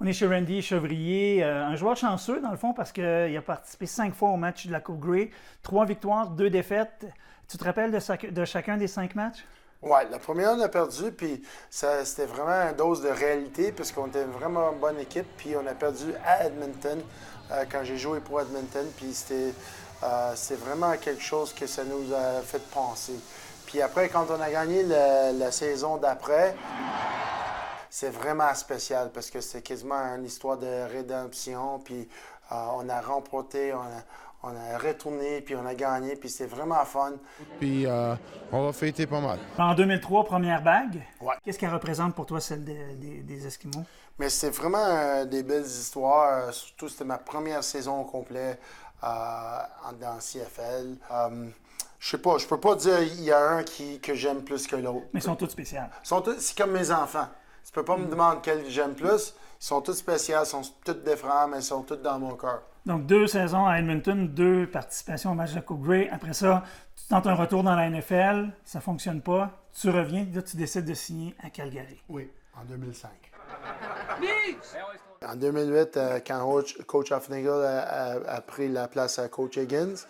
On est chez Randy Chevrier, un joueur chanceux dans le fond parce qu'il a participé 5 fois au match de la Coupe Grey, 3 victoires, 2 défaites. Tu te rappelles de chacun des 5 matchs? Oui, la première, on a perdu, puis c'était vraiment une dose de réalité, parce qu'on était vraiment une bonne équipe, puis on a perdu à Edmonton quand j'ai joué pour Edmonton, puis c'est vraiment quelque chose que ça nous a fait penser. Puis après, quand on a gagné la saison d'après, c'est vraiment spécial, parce que c'est quasiment une histoire de rédemption, puis on a remporté, on a retourné, puis on a gagné, puis c'est vraiment fun. Puis on va fêter pas mal. En 2003, première bague. Ouais. Qu'est-ce qu'elle représente pour toi, celle des Esquimaux? Mais c'est vraiment des belles histoires. Surtout, c'était ma première saison au complet dans CFL. Je sais pas, je peux pas dire qu'il y a un que j'aime plus que l'autre. Mais ils sont tous spéciaux. C'est comme mes enfants. Tu peux pas me demander quel j'aime plus. Ils sont tous spéciaux, ils sont tous différents, mais ils sont tous dans mon cœur. Donc, 2 saisons à Edmonton, 2 participations au match de Coupe Grey. Après ça, tu tentes un retour dans la NFL, ça ne fonctionne pas. Tu reviens, là, tu décides de signer à Calgary. Oui, en 2005. En 2008, quand Coach Hoffnagel a pris la place à Coach Higgins,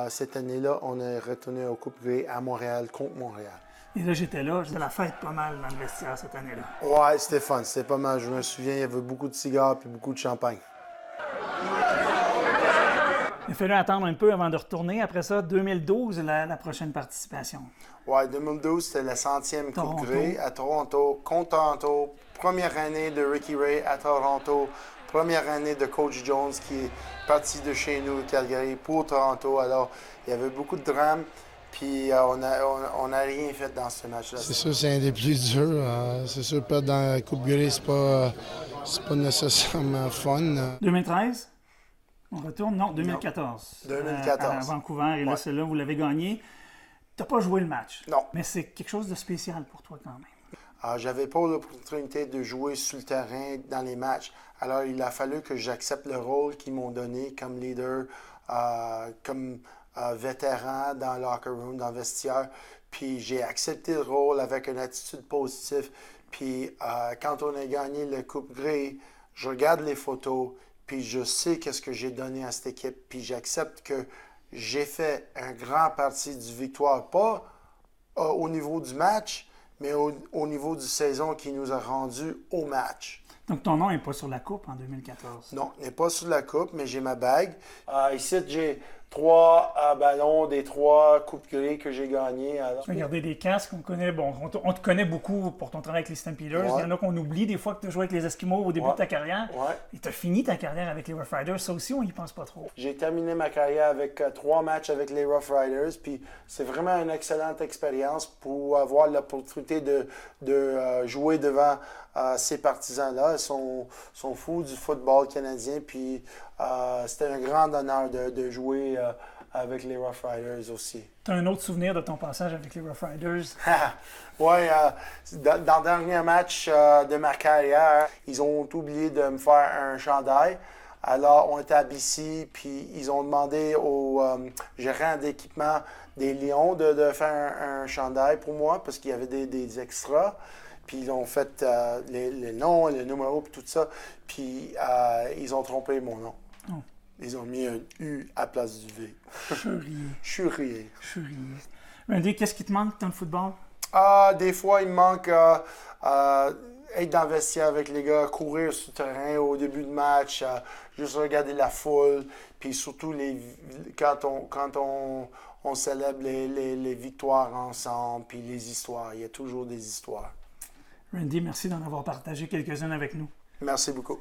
cette année-là, on est retourné au Coupe Grey à Montréal, contre Montréal. Et là, j'étais là, c'était la fête pas mal dans le vestiaire cette année-là. Ouais, c'était fun, c'était pas mal. Je me souviens, il y avait beaucoup de cigares et beaucoup de champagne. Il a fallu attendre un peu avant de retourner. Après ça, 2012, la prochaine participation. Ouais, 2012, c'était la 100e Coupe Grey à Toronto, contre Toronto. Première année de Ricky Ray à Toronto. Première année de Coach Jones qui est parti de chez nous, Calgary, pour Toronto. Alors, il y avait beaucoup de drames. Puis on n'a rien fait dans ce match-là. C'est sûr, c'est un des plus durs. C'est sûr, perdre dans la Coupe Grey, c'est pas nécessairement fun. 2013, on retourne? Non, 2014. 2014. À Vancouver, et là, c'est là où vous l'avez gagné. Tu n'as pas joué le match. Non. Mais c'est quelque chose de spécial pour toi quand même. J'avais pas l'opportunité de jouer sur le terrain dans les matchs. Alors, il a fallu que j'accepte le rôle qu'ils m'ont donné comme leader, comme vétéran dans le locker room, dans le vestiaire. Puis j'ai accepté le rôle avec une attitude positive. Puis quand on a gagné le Coupe Grey, je regarde les photos, puis je sais qu'est-ce que j'ai donné à cette équipe. Puis j'accepte que j'ai fait un grand parti du victoire, pas au niveau du match, mais au niveau du saison qui nous a rendu au match. Donc, ton nom n'est pas sur la coupe en 2014? Non, il n'est pas sur la coupe, mais j'ai ma bague. Ici, j'ai 3 ballons des 3 Coupes Grey que j'ai gagnés. Tu as gardé des casques, on te connaît beaucoup pour ton travail avec les Stampeders. Ouais. Il y en a qu'on oublie des fois que tu as joué avec les Esquimaux au début de ta carrière. Ouais. Et tu as fini ta carrière avec les Rough Riders. Ça aussi, on n'y pense pas trop. J'ai terminé ma carrière avec 3 matchs avec les Rough Riders. Puis c'est vraiment une excellente expérience pour avoir l'opportunité de jouer devant ces partisans-là. Ils sont fous du football canadien. Puis c'était un grand honneur de jouer avec les Rough Riders aussi. Tu as un autre souvenir de ton passage avec les Rough Riders? Oui, dans le dernier match de ma carrière, ils ont oublié de me faire un chandail. Alors, on était à BC, puis ils ont demandé au gérant d'équipement des Lions de faire un chandail pour moi, parce qu'il y avait des extras. Puis ils ont fait les noms, les numéros, puis tout ça. Puis ils ont trompé mon nom. Oh. Ils ont mis un U à la place du V. Churier. Randy, qu'est-ce qui te manque dans le football? Des fois, il me manque être dans le vestiaire avec les gars, courir sur le terrain au début de match, juste regarder la foule, puis surtout quand on célèbre les victoires ensemble, puis les histoires. Il y a toujours des histoires. Randy, merci d'en avoir partagé quelques-unes avec nous. Merci beaucoup.